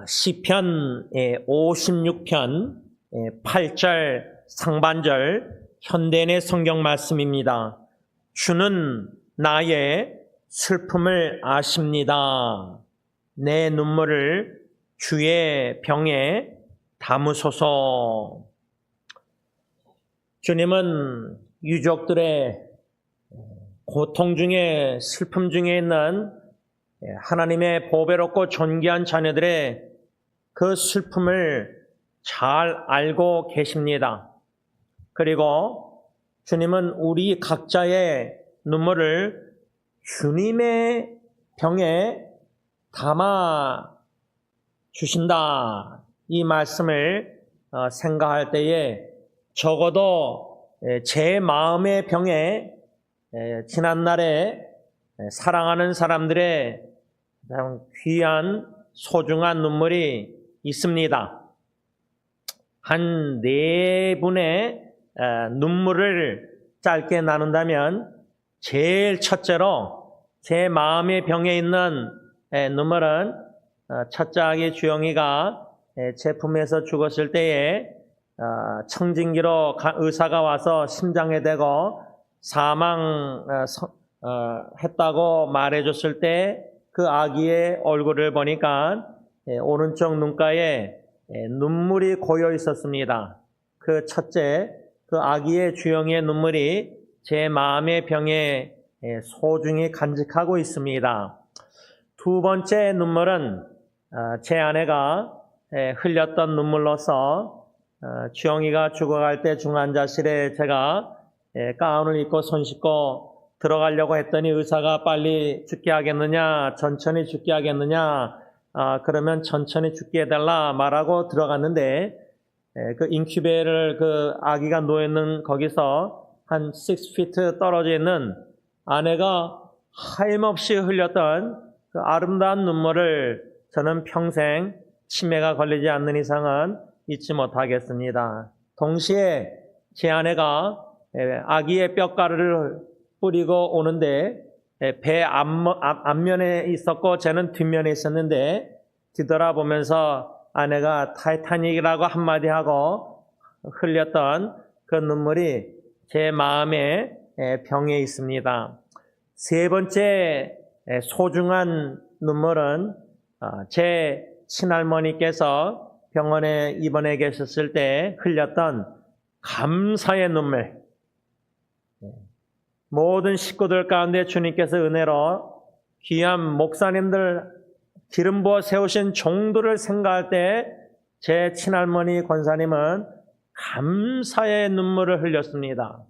시편 56편 8절 상반절 현대인의 성경 말씀입니다. 주는 나의 슬픔을 아십니다. 내 눈물을 주의 병에 담으소서. 주님은 유족들의 고통 중에 슬픔 중에 있는 하나님의 보배롭고 존귀한 자녀들의 그 슬픔을 잘 알고 계십니다. 그리고 주님은 우리 각자의 눈물을 주님의 병에 담아 주신다. 이 말씀을 생각할 때에 적어도 제 마음의 병에 지난날에 사랑하는 사람들의 귀한 소중한 눈물이 있습니다. 한 4분의 눈물을 짧게 나눈다면 제일 첫째로 제 마음의 병에 있는 눈물은 첫째 아기 주영이가 제품에서 죽었을 때에 청진기로 의사가 와서 심장에 대고 사망했다고 말해줬을 때 그 아기의 얼굴을 보니까 오른쪽 눈가에 눈물이 고여 있었습니다. 그 첫째, 그 아기의 주영이의 눈물이 제 마음의 병에 소중히 간직하고 있습니다. 두 번째 눈물은 제 아내가 흘렸던 눈물로서 주영이가 죽어갈 때 중환자실에 제가 가운을 입고 손 씻고 들어가려고 했더니 의사가 빨리 죽게 하겠느냐, 천천히 죽게 하겠느냐, 그러면 천천히 죽게 해달라 말하고 들어갔는데 그 인큐베이터를 그 아기가 누워있는 거기서 한 6feet 떨어져 있는 아내가 하염없이 흘렸던 그 아름다운 눈물을 저는 평생 치매가 걸리지 않는 이상은 잊지 못하겠습니다. 동시에 제 아내가 아기의 뼈가루를 뿌리고 오는데 배 앞면에 있었고 저는 뒷면에 있었는데 뒤돌아보면서 아내가 타이타닉이라고 한마디 하고 흘렸던 그 눈물이 제 마음의 병에 있습니다. 세 번째 소중한 눈물은 제 친할머니께서 병원에 입원해 계셨을 때 흘렸던 감사의 눈물. 모든 식구들 가운데 주님께서 은혜로 귀한 목사님들 기름 부어 세우신 종들을 생각할 때 제 친할머니 권사님은 감사의 눈물을 흘렸습니다.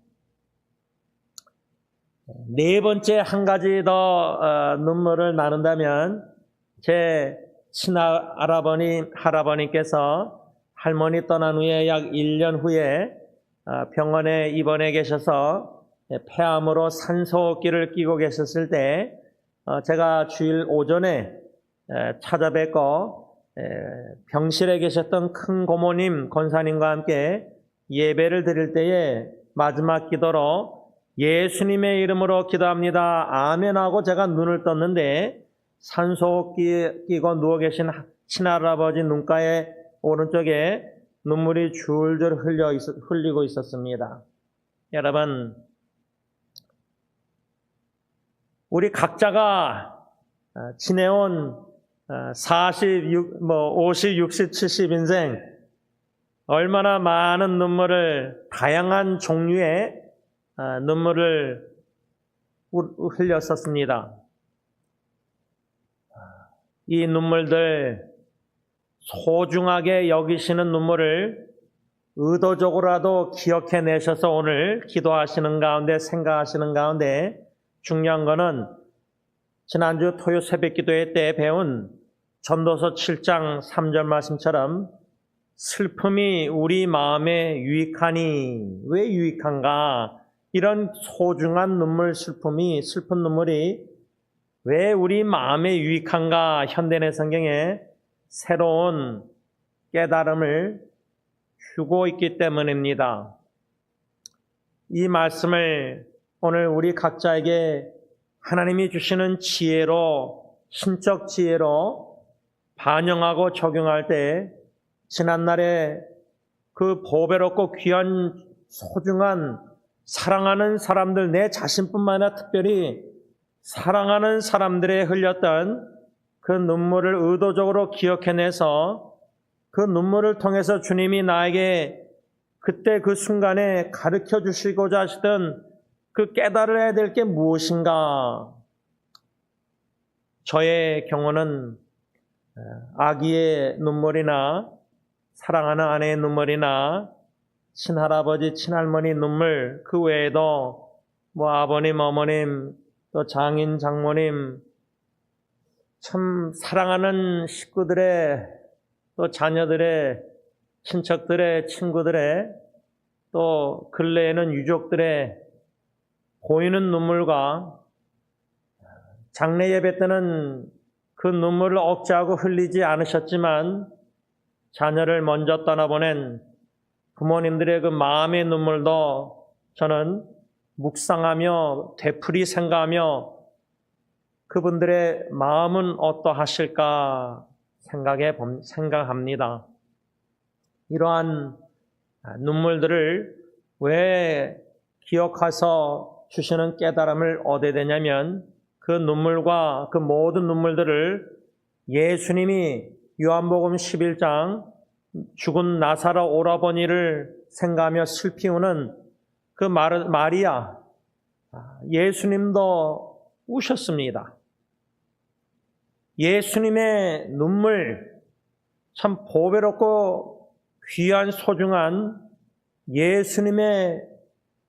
네 번째 한 가지 더 눈물을 나눈다면 제 할아버님께서 할머니 떠난 후에 약 1년 후에 병원에 입원해 계셔서 폐암으로 산소호흡기를 끼고 계셨을 때 제가 주일 오전에 찾아뵙고 병실에 계셨던 큰 고모님 권사님과 함께 예배를 드릴 때에 마지막 기도로 예수님의 이름으로 기도합니다. 아멘 하고 제가 눈을 떴는데 산소호흡기 끼고 누워 계신 친할아버지 눈가에 오른쪽에 눈물이 줄줄 흘리고 있었습니다. 여러분, 우리 각자가 지내온 50, 60, 70 인생 얼마나 많은 눈물을, 다양한 종류의 눈물을 흘렸었습니다. 이 눈물들, 소중하게 여기시는 눈물을 의도적으로라도 기억해내셔서 오늘 기도하시는 가운데, 생각하시는 가운데 중요한 거는 지난주 토요 새벽 기도회 때 배운 전도서 7장 3절 말씀처럼 슬픔이 우리 마음에 유익하니, 왜 유익한가? 이런 소중한 눈물, 슬픈 눈물이 왜 우리 마음에 유익한가? 현대의 성경에 새로운 깨달음을 주고 있기 때문입니다. 이 말씀을 오늘 우리 각자에게 하나님이 주시는 지혜로, 신적 지혜로 반영하고 적용할 때 지난날에 그 보배롭고 귀한 소중한 사랑하는 사람들, 내 자신뿐만 아니라 특별히 사랑하는 사람들에 흘렸던 그 눈물을 의도적으로 기억해내서 그 눈물을 통해서 주님이 나에게 그때 그 순간에 가르쳐 주시고자 하시던 그 깨달아야 될 게 무엇인가? 저의 경우는 아기의 눈물이나 사랑하는 아내의 눈물이나 친할아버지, 친할머니 눈물, 그 외에도 뭐 아버님, 어머님, 또 장인, 장모님, 참 사랑하는 식구들의, 또 자녀들의, 친척들의, 친구들의, 또 근래에는 유족들의 보이는 눈물과 장례 예배 때는 그 눈물을 억제하고 흘리지 않으셨지만 자녀를 먼저 떠나보낸 부모님들의 그 마음의 눈물도 저는 묵상하며 되풀이 생각하며 그분들의 마음은 어떠하실까 생각합니다. 이러한 눈물들을 왜 기억해서 주시는 깨달음을 얻어야 되냐면 그 눈물과 그 모든 눈물들을 예수님이 요한복음 11장 죽은 나사로 오라버니를 생각하며 슬피 우는 그 마리아, 예수님도 우셨습니다. 예수님의 눈물, 참 보배롭고 귀한 소중한 예수님의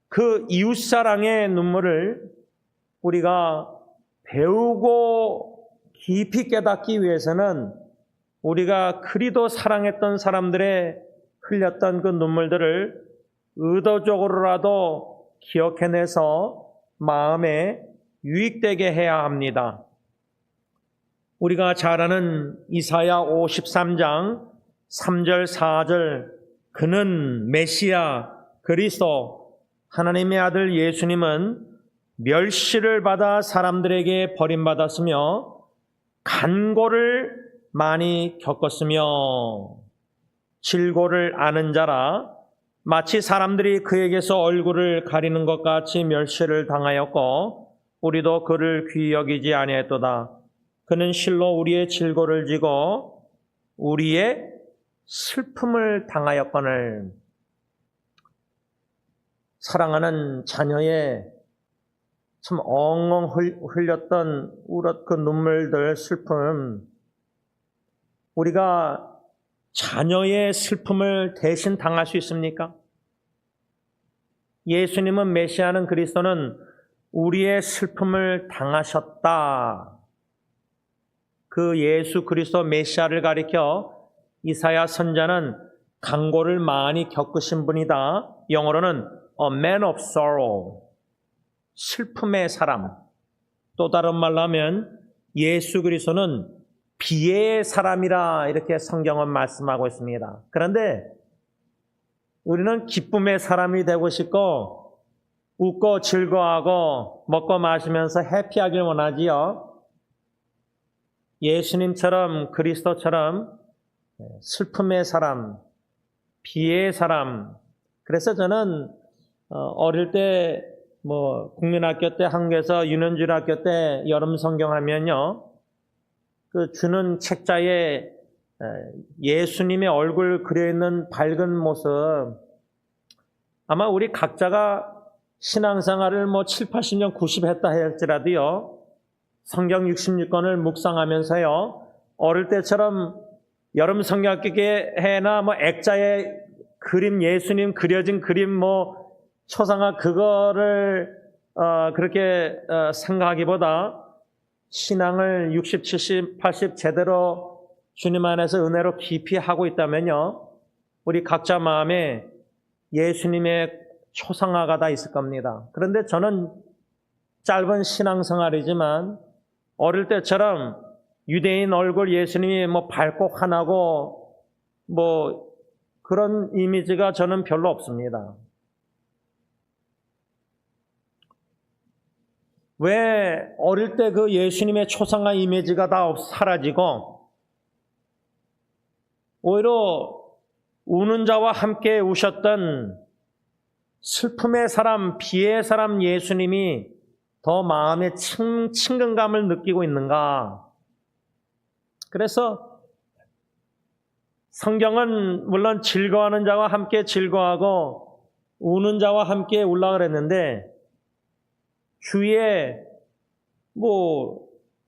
그 이웃사랑의 눈물을 우리가 배우고 깊이 깨닫기 위해서는 우리가 그리도 사랑했던 사람들의 흘렸던 그 눈물들을 의도적으로라도 기억해내서 마음에 유익되게 해야 합니다. 우리가 잘 아는 이사야 53장 3절 4절 그는 메시아 그리스도 하나님의 아들 예수님은 멸시를 받아 사람들에게 버림받았으며 간고를 많이 겪었으며 질고를 아는 자라 마치 사람들이 그에게서 얼굴을 가리는 것 같이 멸시를 당하였고 우리도 그를 귀히 여기지 아니했도다. 그는 실로 우리의 질고를 지고 우리의 슬픔을 당하였거늘. 사랑하는 자녀의 참 엉엉 흘렸던 울었 그 눈물들 슬픔, 우리가 자녀의 슬픔을 대신 당할 수 있습니까? 예수님은 메시아는 그리스도는 우리의 슬픔을 당하셨다. 그 예수 그리스도 메시아를 가리켜 이사야 선자는 간고를 많이 겪으신 분이다. 영어로는 a man of sorrow, 슬픔의 사람. 또 다른 말로 하면 예수 그리스도는 비애의 사람이라 이렇게 성경은 말씀하고 있습니다. 그런데 우리는 기쁨의 사람이 되고 싶고 웃고 즐거워하고 먹고 마시면서 해피하길 원하지요. 예수님처럼 그리스도처럼 슬픔의 사람, 비애의 사람. 그래서 저는 어릴 때 국민학교 때 한국에서 유년주일학교 때 여름 성경 하면요, 그 주는 책자에 예수님의 얼굴 그려있는 밝은 모습, 아마 우리 각자가 신앙생활을 7, 80년, 90 했다 할지라도요, 성경 66권을 묵상하면서요, 어릴 때처럼 여름 성경학교에나 액자에 그림, 예수님 그려진 그림 초상화 그거를 그렇게 생각하기보다 신앙을 60, 70, 80 제대로 주님 안에서 은혜로 깊이 하고 있다면요, 우리 각자 마음에 예수님의 초상화가 다 있을 겁니다. 그런데 저는 짧은 신앙생활이지만 어릴 때처럼 유대인 얼굴 예수님이 밝고 환하고 그런 이미지가 저는 별로 없습니다. 왜 어릴 때 그 예수님의 초상화 이미지가 다 사라지고 오히려 우는 자와 함께 우셨던 슬픔의 사람, 비애의 사람 예수님이 더 마음의 친근감을 느끼고 있는가? 그래서 성경은 물론 즐거워하는 자와 함께 즐거워하고 우는 자와 함께 울라 그랬는데, 주위에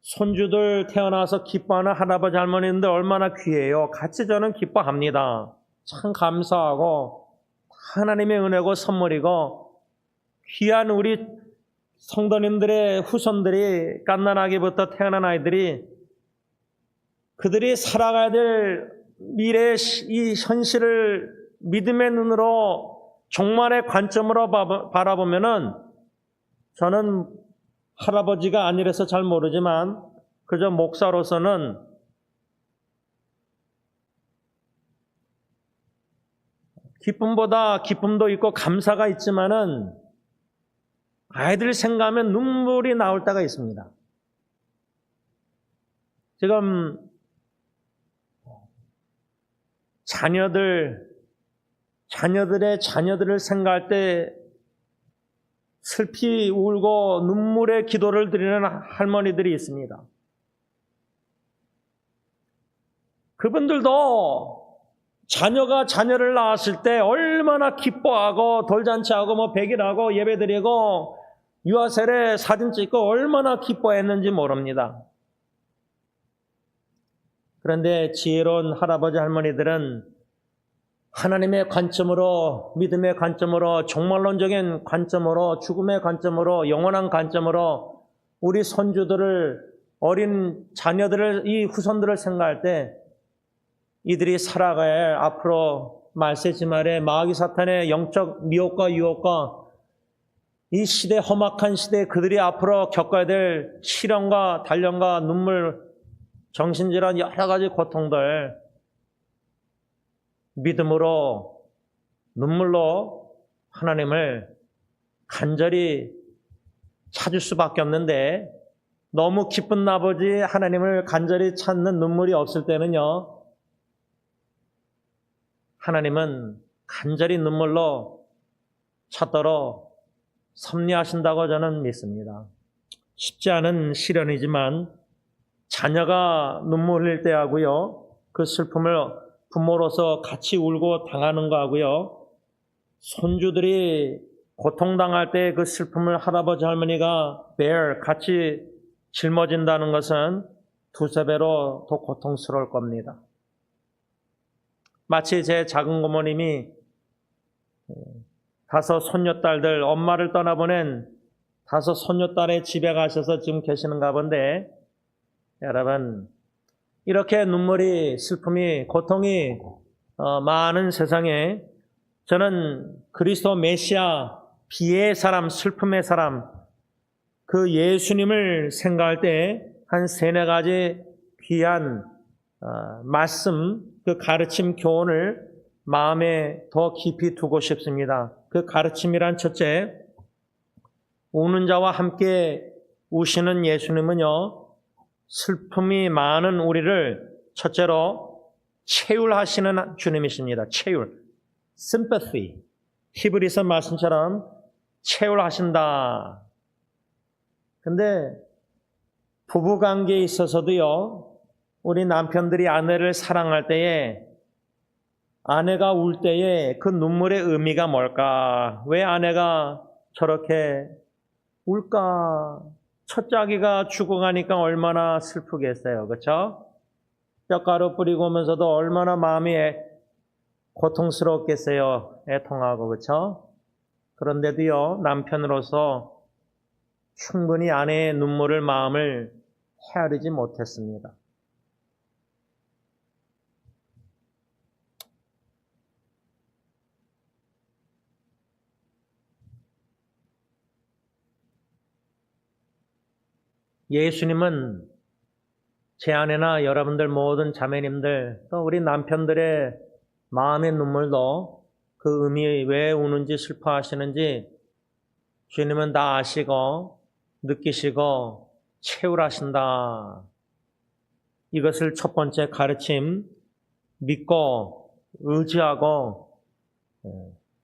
손주들 태어나서 기뻐하는 할아버지 할머니인데 얼마나 귀해요. 같이 저는 기뻐합니다. 참 감사하고 하나님의 은혜고 선물이고, 귀한 우리 성도님들의 후손들이, 갓난아기부터 태어난 아이들이 그들이 살아가야 될 미래의 이 현실을 믿음의 눈으로, 종말의 관점으로 바라보면은, 저는 할아버지가 아니라서 잘 모르지만 그저 목사로서는 기쁨보다 기쁨도 있고 감사가 있지만은 아이들 생각하면 눈물이 나올 때가 있습니다. 지금 자녀들의 자녀들을 생각할 때 슬피 울고 눈물의 기도를 드리는 할머니들이 있습니다. 그분들도 자녀가 자녀를 낳았을 때 얼마나 기뻐하고 돌잔치하고 백일하고 예배드리고 유아세례 사진 찍고 얼마나 기뻐했는지 모릅니다. 그런데 지혜로운 할아버지 할머니들은 하나님의 관점으로, 믿음의 관점으로, 종말론적인 관점으로, 죽음의 관점으로, 영원한 관점으로 우리 손주들을, 어린 자녀들을, 이 후손들을 생각할 때 이들이 살아가야 할 앞으로 말세지말의 마귀 사탄의 영적 미혹과 유혹과 이 시대, 험악한 시대에 그들이 앞으로 겪어야 될 시련과 단련과 눈물, 정신질환, 여러 가지 고통들 믿음으로, 눈물로 하나님을 간절히 찾을 수밖에 없는데, 너무 기쁜 아버지 하나님을 간절히 찾는 눈물이 없을 때는요, 하나님은 간절히 눈물로 찾도록 섭리하신다고 저는 믿습니다. 쉽지 않은 시련이지만 자녀가 눈물 흘릴 때 하고요, 그 슬픔을 부모로서 같이 울고 당하는 거 하고요, 손주들이 고통당할 때 그 슬픔을 할아버지 할머니가 같이 짊어진다는 것은 두세 배로 더 고통스러울 겁니다. 마치 제 작은 고모님이 5 손녀딸들, 엄마를 떠나보낸 5 손녀딸의 집에 가셔서 지금 계시는가 본데, 여러분, 이렇게 눈물이, 슬픔이, 고통이 많은 세상에 저는 그리스도 메시아, 비애의 사람, 슬픔의 사람, 그 예수님을 생각할 때 한 3-4가지 귀한 말씀, 그 가르침, 교훈을 마음에 더 깊이 두고 싶습니다. 그 가르침이란 첫째, 우는 자와 함께 우시는 예수님은요, 슬픔이 많은 우리를 첫째로 체휼하시는 주님이십니다. 체휼, sympathy. 히브리서 말씀처럼 체휼하신다. 근데 부부관계에 있어서도요, 우리 남편들이 아내를 사랑할 때에, 아내가 울 때에 그 눈물의 의미가 뭘까? 왜 아내가 저렇게 울까? 첫째 아기가 죽어가니까 얼마나 슬프겠어요. 그렇죠? 뼈가루 뿌리고 오면서도 얼마나 마음이 고통스럽겠어요. 애통하고. 그렇죠? 그런데도요, 남편으로서 충분히 아내의 눈물을, 마음을 헤아리지 못했습니다. 예수님은 제 아내나 여러분들 모든 자매님들, 또 우리 남편들의 마음의 눈물도 그 의미, 왜 우는지 슬퍼하시는지 주님은 다 아시고 느끼시고 체휼하신다. 이것을 첫 번째 가르침, 믿고 의지하고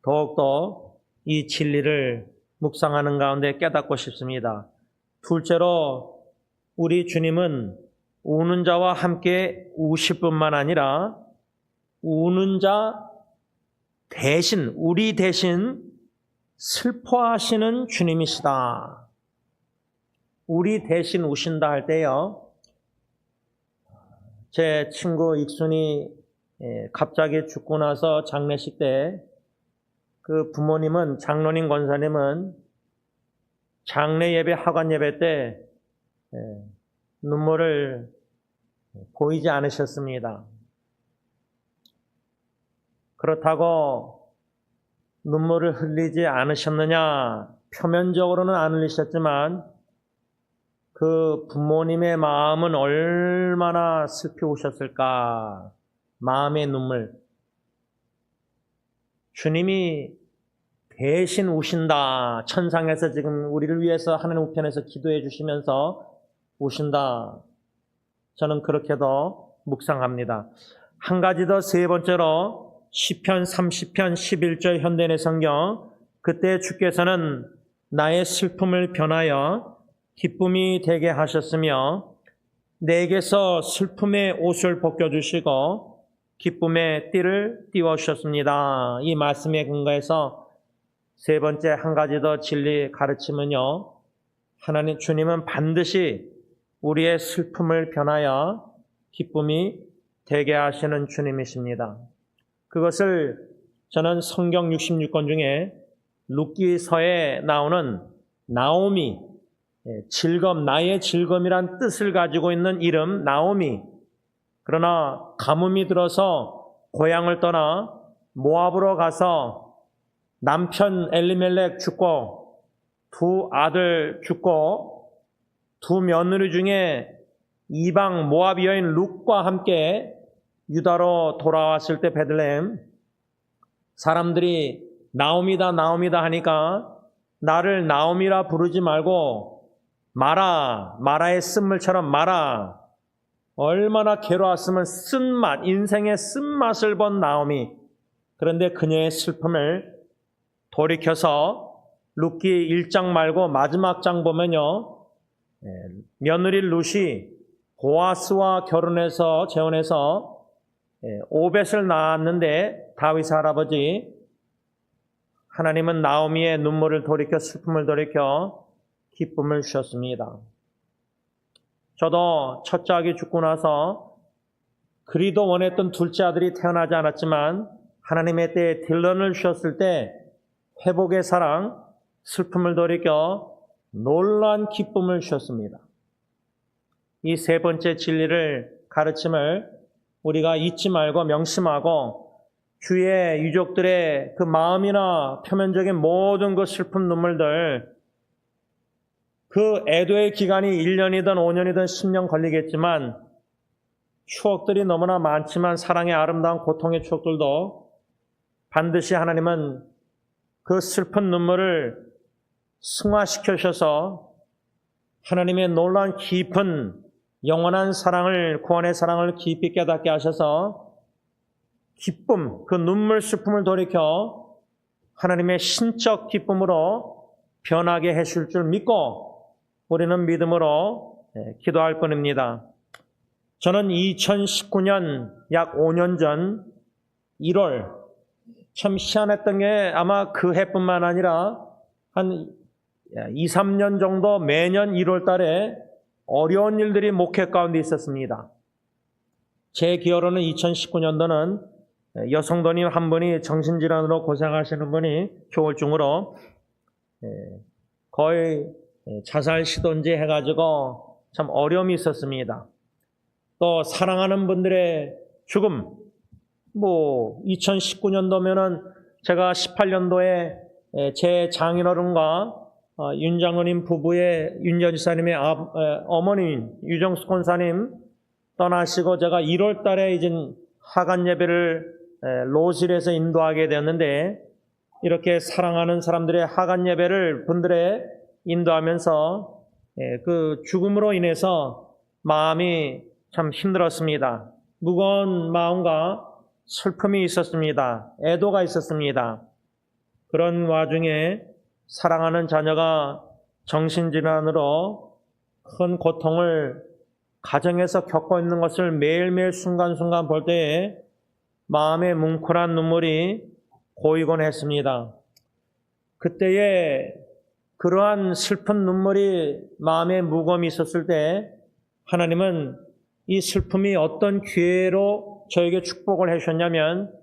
더욱더 이 진리를 묵상하는 가운데 깨닫고 싶습니다. 둘째로 우리 주님은 우는 자와 함께 우실 뿐만 아니라 우는 자 대신, 우리 대신 슬퍼하시는 주님이시다. 우리 대신 우신다 할 때요, 제 친구 익순이 갑자기 죽고 나서 장례식 때 그 부모님은, 장로님 권사님은 장례 예배, 하관 예배 때 눈물을 보이지 않으셨습니다. 그렇다고 눈물을 흘리지 않으셨느냐? 표면적으로는 안 흘리셨지만 그 부모님의 마음은 얼마나 슬피우셨을까? 마음의 눈물. 주님이 대신 우신다. 천상에서 지금 우리를 위해서 하나님 우편에서 기도해 주시면서 우신다. 저는 그렇게도 묵상합니다. 한 가지 더, 세 번째로 시편 30편 11절 현대인의 성경, 그때 주께서는 나의 슬픔을 변하여 기쁨이 되게 하셨으며 내게서 슬픔의 옷을 벗겨주시고 기쁨의 띠를 띄워주셨습니다. 이 말씀에 근거해서 세 번째 한 가지 더 진리 가르침은요, 하나님 주님은 반드시 우리의 슬픔을 변하여 기쁨이 되게 하시는 주님이십니다. 그것을 저는 성경 66권 중에 룻기서에 나오는 나오미, 즐거움, 나의 즐거움이란 뜻을 가지고 있는 이름 나오미, 그러나 가뭄이 들어서 고향을 떠나 모압으로 가서 남편 엘리멜렉 죽고 두 아들 죽고 두 며느리 중에 이방 모압 여인 룻과 함께 유다로 돌아왔을 때 베들레헴 사람들이 나오미다 나오미다 하니까 나를 나오미라 부르지 말고 마라, 마라의 쓴물처럼 마라. 얼마나 괴로웠으면 쓴맛, 인생의 쓴맛을 본 나오미. 그런데 그녀의 슬픔을 돌이켜서 룻기 1장 말고 마지막 장 보면요, 며느리 룻이 보아스와 결혼해서 재혼해서 오벳을 낳았는데 다윗 할아버지, 하나님은 나오미의 눈물을 돌이켜 슬픔을 돌이켜 기쁨을 주셨습니다. 저도 첫째 아기 죽고 나서 그리도 원했던 둘째 아들이 태어나지 않았지만 하나님의 때에 딜런을 주셨을 때 회복의 사랑, 슬픔을 돌이켜 놀라운 기쁨을 주셨습니다. 이 세 번째 진리를, 가르침을 우리가 잊지 말고 명심하고 주의 유족들의 그 마음이나 표면적인 모든 그 슬픈 눈물들, 그 애도의 기간이 1년이든 5년이든 10년 걸리겠지만 추억들이 너무나 많지만 사랑의 아름다운 고통의 추억들도 반드시 하나님은 그 슬픈 눈물을 승화시켜 주셔서 하나님의 놀라운 깊은 영원한 사랑을, 구원의 사랑을 깊이 깨닫게 하셔서 기쁨, 그 눈물 슬픔을 돌이켜 하나님의 신적 기쁨으로 변하게 해줄 줄 믿고 우리는 믿음으로 기도할 뿐입니다. 저는 2019년 약 5년 전 1월, 참 희한했던 게 아마 그 해뿐만 아니라 한 2, 3년 정도 매년 1월 달에 어려운 일들이 목회 가운데 있었습니다. 제 기억으로는 2019년도는 여성도님 한 분이 정신질환으로 고생하시는 분이 조울증으로 거의 자살 시도인지 해가지고 참 어려움이 있었습니다. 또 사랑하는 분들의 죽음, 2019년도면은 제가 18년도에 제 장인어른과 윤 장로님 부부의 윤 지사님의 어머님 유정숙 권사님 떠나시고 제가 1월 달에 이제 하간 예배를 로실에서 인도하게 되었는데, 이렇게 사랑하는 사람들의 하간 예배를 분들의 인도하면서 그 죽음으로 인해서 마음이 참 힘들었습니다. 무거운 마음과 슬픔이 있었습니다. 애도가 있었습니다. 그런 와중에 사랑하는 자녀가 정신질환으로 큰 고통을 가정에서 겪고 있는 것을 매일매일 순간순간 볼 때에 마음에 뭉클한 눈물이 고이곤 했습니다. 그때에 그러한 슬픈 눈물이 마음에 무거움이 있었을 때 하나님은 이 슬픔이 어떤 기회로 저에게 축복을 해주셨냐면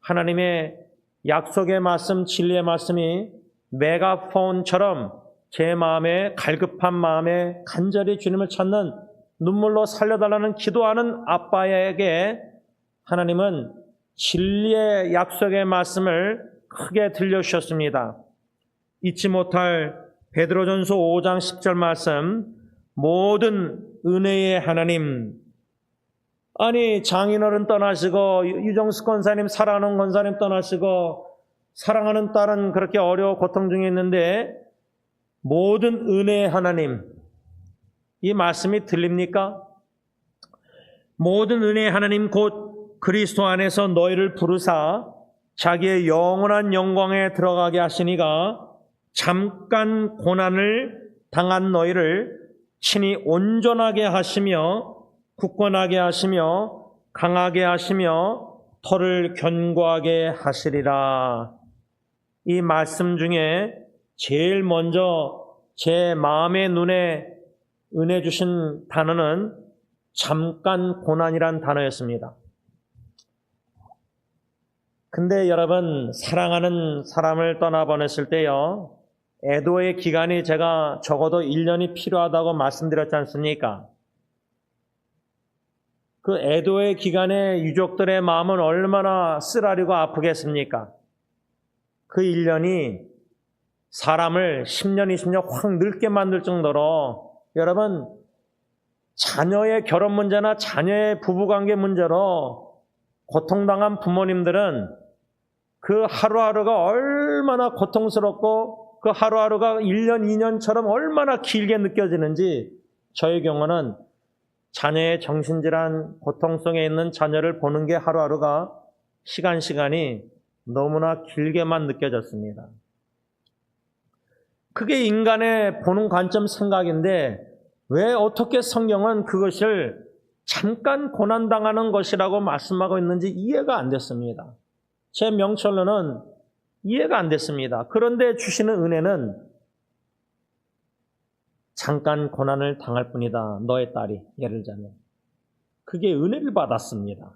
하나님의 약속의 말씀, 진리의 말씀이 메가폰처럼 제 마음에 갈급한 마음에 간절히 주님을 찾는 눈물로 살려달라는 기도하는 아빠에게 하나님은 진리의 약속의 말씀을 크게 들려주셨습니다. 잊지 못할 베드로전서 5장 10절 말씀, 모든 은혜의 하나님. 아니, 장인어른 떠나시고 유정수 권사님, 사랑하는 권사님 떠나시고 사랑하는 딸은 그렇게 어려워 고통 중에 있는데 모든 은혜의 하나님, 이 말씀이 들립니까? 모든 은혜의 하나님 곧 그리스도 안에서 너희를 부르사 자기의 영원한 영광에 들어가게 하시니가 잠깐 고난을 당한 너희를 친히 온전하게 하시며 굳건하게 하시며 강하게 하시며 터를 견고하게 하시리라. 이 말씀 중에 제일 먼저 제 마음의 눈에 은혜 주신 단어는 잠깐 고난이란 단어였습니다. 근데 여러분, 사랑하는 사람을 떠나보냈을 때요, 애도의 기간이 제가 적어도 1년이 필요하다고 말씀드렸지 않습니까? 그 애도의 기간에 유족들의 마음은 얼마나 쓰라리고 아프겠습니까? 그 1년이 사람을 10년, 20년 확 늙게 만들 정도로 여러분, 자녀의 결혼 문제나 자녀의 부부관계 문제로 고통당한 부모님들은 그 하루하루가 얼마나 고통스럽고 그 하루하루가 1년, 2년처럼 얼마나 길게 느껴지는지 저의 경우는 자녀의 정신질환 고통 속에 있는 자녀를 보는 게 하루하루가 시간이 너무나 길게만 느껴졌습니다. 그게 인간의 보는 관점 생각인데 왜 어떻게 성경은 그것을 잠깐 고난당하는 것이라고 말씀하고 있는지 이해가 안 됐습니다. 제 명철로는 이해가 안 됐습니다. 그런데 주시는 은혜는 잠깐 고난을 당할 뿐이다. 너의 딸이, 예를 들자면. 그게 은혜를 받았습니다.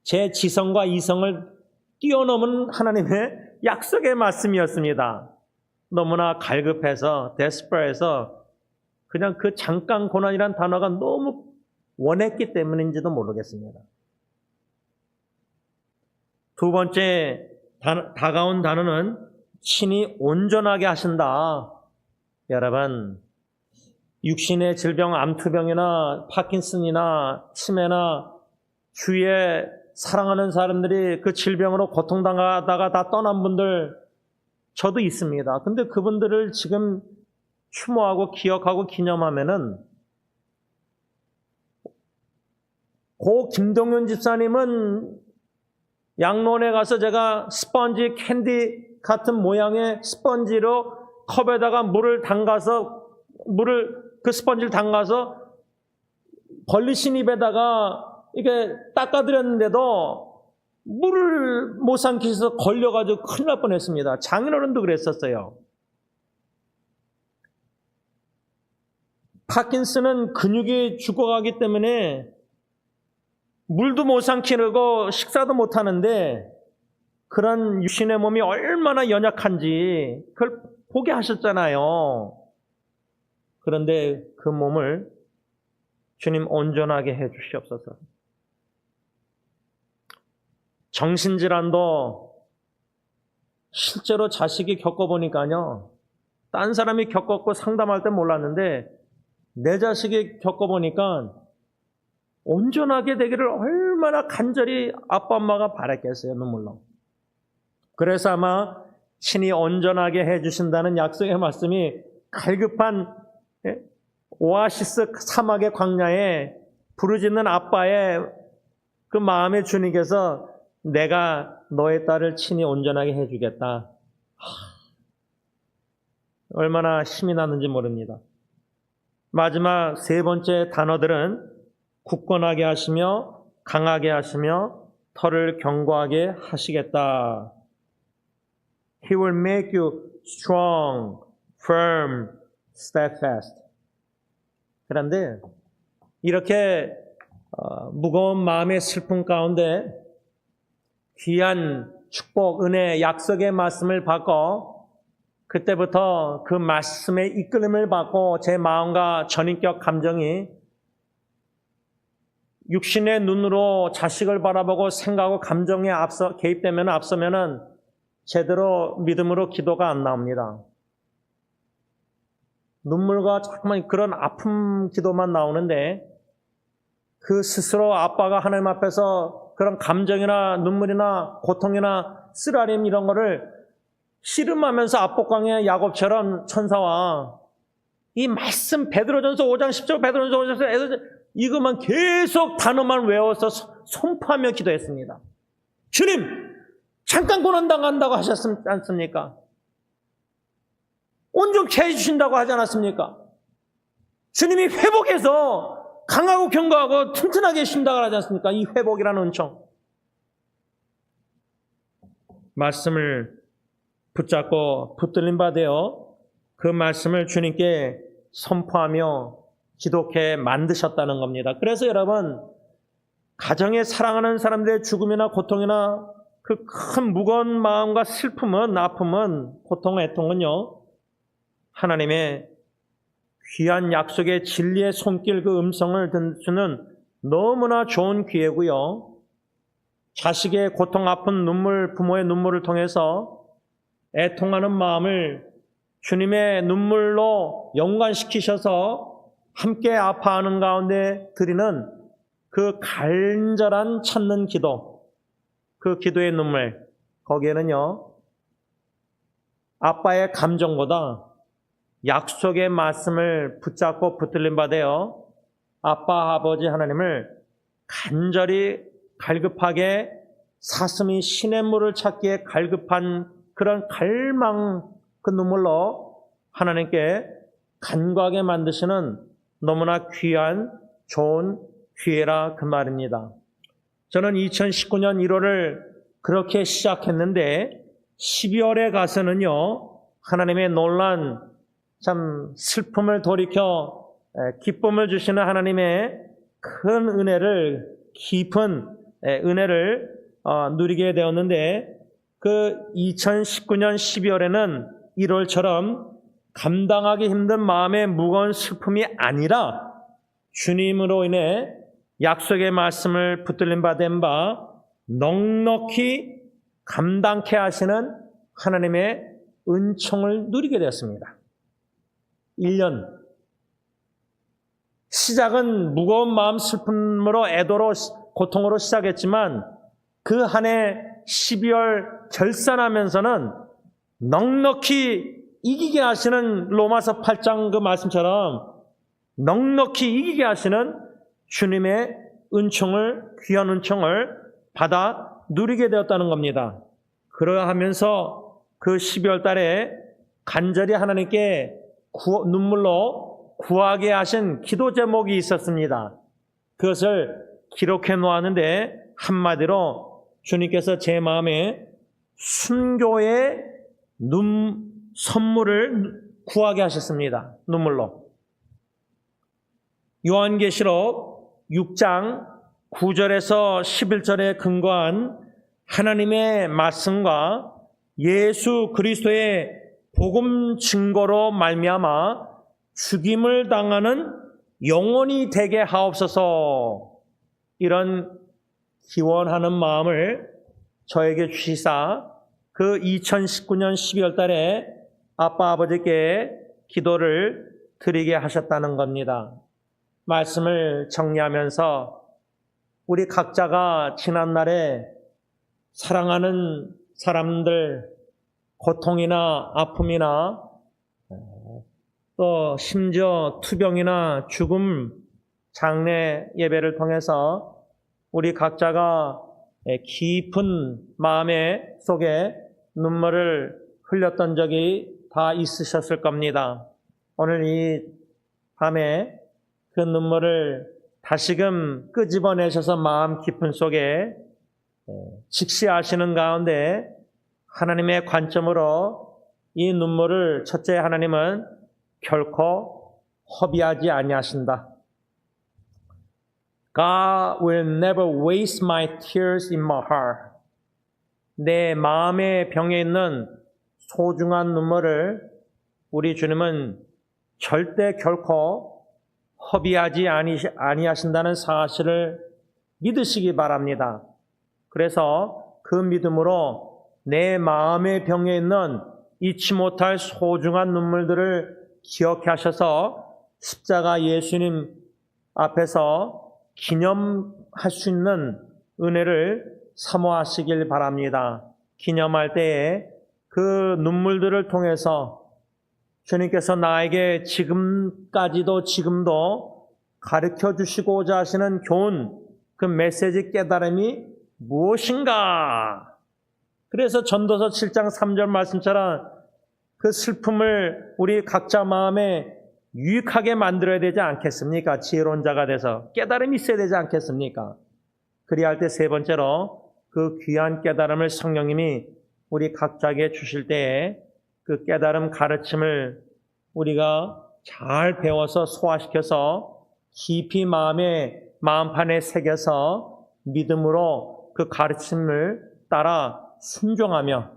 제 지성과 이성을 뛰어넘은 하나님의 약속의 말씀이었습니다. 너무나 갈급해서, 데스퍼해서 그냥 그 잠깐 고난이란 단어가 너무 원했기 때문인지도 모르겠습니다. 두 번째 다가온 단어는 친히 온전하게 하신다. 여러분, 육신의 질병, 암투병이나 파킨슨이나 치매나 주위에 사랑하는 사람들이 그 질병으로 고통당하다가 다 떠난 분들 저도 있습니다. 근데 그분들을 지금 추모하고 기억하고 기념하면은 고 김동윤 집사님은 양론에 가서 제가 스펀지 캔디 같은 모양의 스펀지로 컵에다가 그 스펀지를 담가서 벌리신 입에다가 이게 닦아드렸는데도 물을 못 삼키셔서 걸려가지고 큰일 날 뻔했습니다. 장인어른도 그랬었어요. 파킨슨은 근육이 죽어가기 때문에 물도 못 삼키고 식사도 못 하는데 그런 육신의 몸이 얼마나 연약한지 그걸 보게 하셨잖아요. 그런데 그 몸을 주님 온전하게 해 주시옵소서. 정신질환도 실제로 자식이 겪어보니까요, 딴 사람이 겪었고 상담할 때 몰랐는데 내 자식이 겪어보니까 온전하게 되기를 얼마나 간절히 아빠 엄마가 바랐겠어요, 눈물로. 그래서 아마 친히 온전하게 해주신다는 약속의 말씀이 갈급한 오아시스 사막의 광야에 부르짖는 아빠의 그 마음에 주님께서 내가 너의 딸을 친히 온전하게 해주겠다. 얼마나 힘이 나는지 모릅니다. 마지막 세 번째 단어들은 굳건하게 하시며 강하게 하시며 털을 견고하게 하시겠다. He will make you strong, firm, steadfast. 그런데 이렇게 무거운 마음의 슬픔 가운데 귀한 축복, 은혜, 약속의 말씀을 받고 그때부터 그 말씀의 이끌림을 받고 제 마음과 전인격 감정이 육신의 눈으로 자식을 바라보고 생각하고 감정에 앞서면은 제대로 믿음으로 기도가 안 나옵니다. 눈물과 자꾸만 그런 아픔 기도만 나오는데 그 스스로 아빠가 하나님 앞에서 그런 감정이나 눈물이나 고통이나 쓰라림 이런 거를 씨름하면서 압복강의 야곱처럼 천사와 이 말씀 베드로전서 5장 10절 베드로전서 5장 이것만 계속 단어만 외워서 선포하며 기도했습니다. 주님 잠깐 고난당한다고 하셨지 않습니까? 온전케 해주신다고 하지 않았습니까? 주님이 회복해서 강하고 견고하고 튼튼하게 해주신다고 하지 않습니까? 이 회복이라는 은총. 말씀을 붙잡고 붙들림 받아요. 그 말씀을 주님께 선포하며 기독해 만드셨다는 겁니다. 그래서 여러분 가정에 사랑하는 사람들의 죽음이나 고통이나 그 큰 무거운 마음과 슬픔은 아픔은 고통, 애통은요 하나님의 귀한 약속의 진리의 손길 그 음성을 듣는 너무나 좋은 기회고요. 자식의 고통, 아픈 눈물, 부모의 눈물을 통해서 애통하는 마음을 주님의 눈물로 연관시키셔서 함께 아파하는 가운데 드리는 그 간절한 찾는 기도, 그 기도의 눈물, 거기에는요 아빠의 감정보다 약속의 말씀을 붙잡고 붙들림 받아요. 아빠, 아버지 하나님을 간절히 갈급하게 사슴이 시냇물을 찾기에 갈급한 그런 갈망 그 눈물로 하나님께 간과하게 만드시는 너무나 귀한 좋은 기회라 그 말입니다. 저는 2019년 1월을 그렇게 시작했는데 12월에 가서는요 하나님의 놀란 참 슬픔을 돌이켜 기쁨을 주시는 하나님의 큰 은혜를 깊은 은혜를 누리게 되었는데 그 2019년 12월에는 1월처럼 감당하기 힘든 마음의 무거운 슬픔이 아니라 주님으로 인해 약속의 말씀을 붙들림 받은 바 넉넉히 감당케 하시는 하나님의 은총을 누리게 되었습니다. 1년 시작은 무거운 마음 슬픔으로 애도로 고통으로 시작했지만 그 한 해 12월 결산하면서는 넉넉히 이기게 하시는 로마서 8장 그 말씀처럼 넉넉히 이기게 하시는 주님의 은총을 귀한 은총을 받아 누리게 되었다는 겁니다. 그러하면서 그 12월 달에 간절히 하나님께 눈물로 구하게 하신 기도 제목이 있었습니다. 그것을 기록해 놓았는데 한마디로 주님께서 제 마음에 순교의 선물을 구하게 하셨습니다. 눈물로. 요한계시록 6장 9절에서 11절에 근거한 하나님의 말씀과 예수 그리스도의 복음 증거로 말미암아 죽임을 당하는 영혼이 되게 하옵소서 이런 기원하는 마음을 저에게 주시사 그 2019년 12월 달에 아빠 아버지께 기도를 드리게 하셨다는 겁니다. 말씀을 정리하면서 우리 각자가 지난날에 사랑하는 사람들 고통이나 아픔이나 또 심지어 투병이나 죽음 장례 예배를 통해서 우리 각자가 깊은 마음의 속에 눈물을 흘렸던 적이 다 있으셨을 겁니다. 오늘 이 밤에 그 눈물을 다시금 끄집어내셔서 마음 깊은 속에 직시하시는 가운데 하나님의 관점으로 이 눈물을 첫째 하나님은 결코 허비하지 아니하신다. God will never waste my tears in my heart. 내 마음의 병에 있는 소중한 눈물을 우리 주님은 절대 결코 허비하지 아니하신다는 사실을 믿으시기 바랍니다. 그래서 그 믿음으로 내 마음의 병에 있는 잊지 못할 소중한 눈물들을 기억해 하셔서 십자가 예수님 앞에서 기념할 수 있는 은혜를 사모하시길 바랍니다. 기념할 때에 그 눈물들을 통해서 주님께서 나에게 지금도 가르쳐 주시고자 하시는 교훈, 그 메시지 깨달음이 무엇인가? 그래서 전도서 7장 3절 말씀처럼 그 슬픔을 우리 각자 마음에 유익하게 만들어야 되지 않겠습니까? 지혜로운 자가 돼서 깨달음이 있어야 되지 않겠습니까? 그리할 때 세 번째로 그 귀한 깨달음을 성령님이 우리 각자에게 주실 때에 그 깨달음 가르침을 우리가 잘 배워서 소화시켜서 깊이 마음판에 새겨서 믿음으로 그 가르침을 따라 순종하며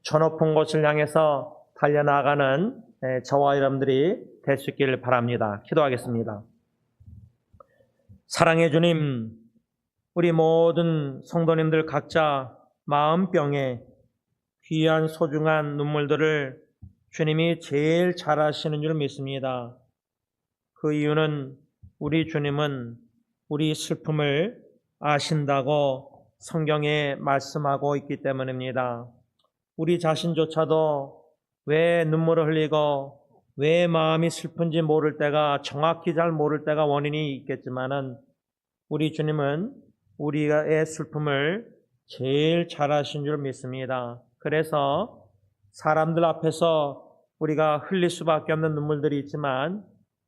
저 높은 곳을 향해서 달려나가는 저와 여러분들이 될 수 있기를 바랍니다. 기도하겠습니다. 사랑의 주님, 우리 모든 성도님들 각자 마음병에 귀한 소중한 눈물들을 주님이 제일 잘 아시는 줄 믿습니다. 그 이유는 우리 주님은 우리 슬픔을 아신다고 성경에 말씀하고 있기 때문입니다. 우리 자신조차도 왜 눈물을 흘리고 왜 마음이 슬픈지 모를 때가, 정확히 잘 모를 때가 원인이 있겠지만은 우리 주님은 우리의 슬픔을 제일 잘 아신 줄 믿습니다. 그래서 사람들 앞에서 우리가 흘릴 수밖에 없는 눈물들이 있지만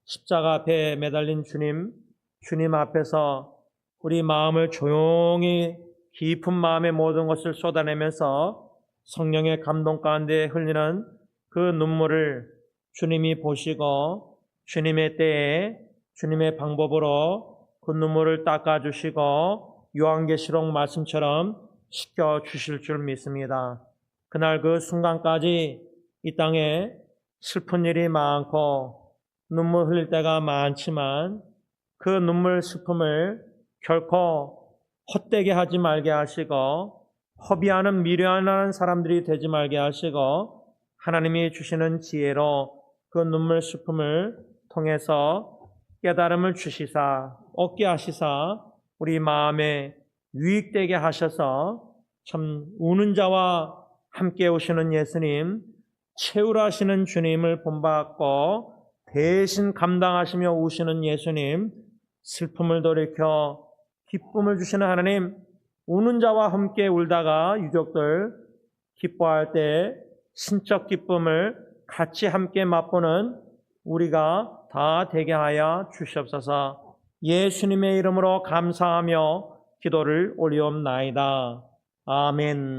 십자가 앞에 매달린 주님 앞에서 우리 마음을 조용히 깊은 마음의 모든 것을 쏟아내면서 성령의 감동 가운데 흘리는 그 눈물을 주님이 보시고 주님의 때에 주님의 방법으로 그 눈물을 닦아주시고 요한계시록 말씀처럼 씻겨주실 줄 믿습니다. 그날 그 순간까지 이 땅에 슬픈 일이 많고 눈물 흘릴 때가 많지만 그 눈물 슬픔을 결코 헛되게 하지 말게 하시고 허비하는 미련한 사람들이 되지 말게 하시고 하나님이 주시는 지혜로 그 눈물 슬픔을 통해서 깨달음을 주시사 얻게 하시사 우리 마음에 유익되게 하셔서 참 우는 자와 함께 오시는 예수님, 채우라 하시는 주님을 본받고 대신 감당하시며 우시는 예수님, 슬픔을 돌이켜 기쁨을 주시는 하나님, 우는 자와 함께 울다가 유족들 기뻐할 때 신적 기쁨을 같이 함께 맛보는 우리가 다 되게 하여 주시옵소서. 예수님의 이름으로 감사하며 기도를 올리옵나이다. 아멘.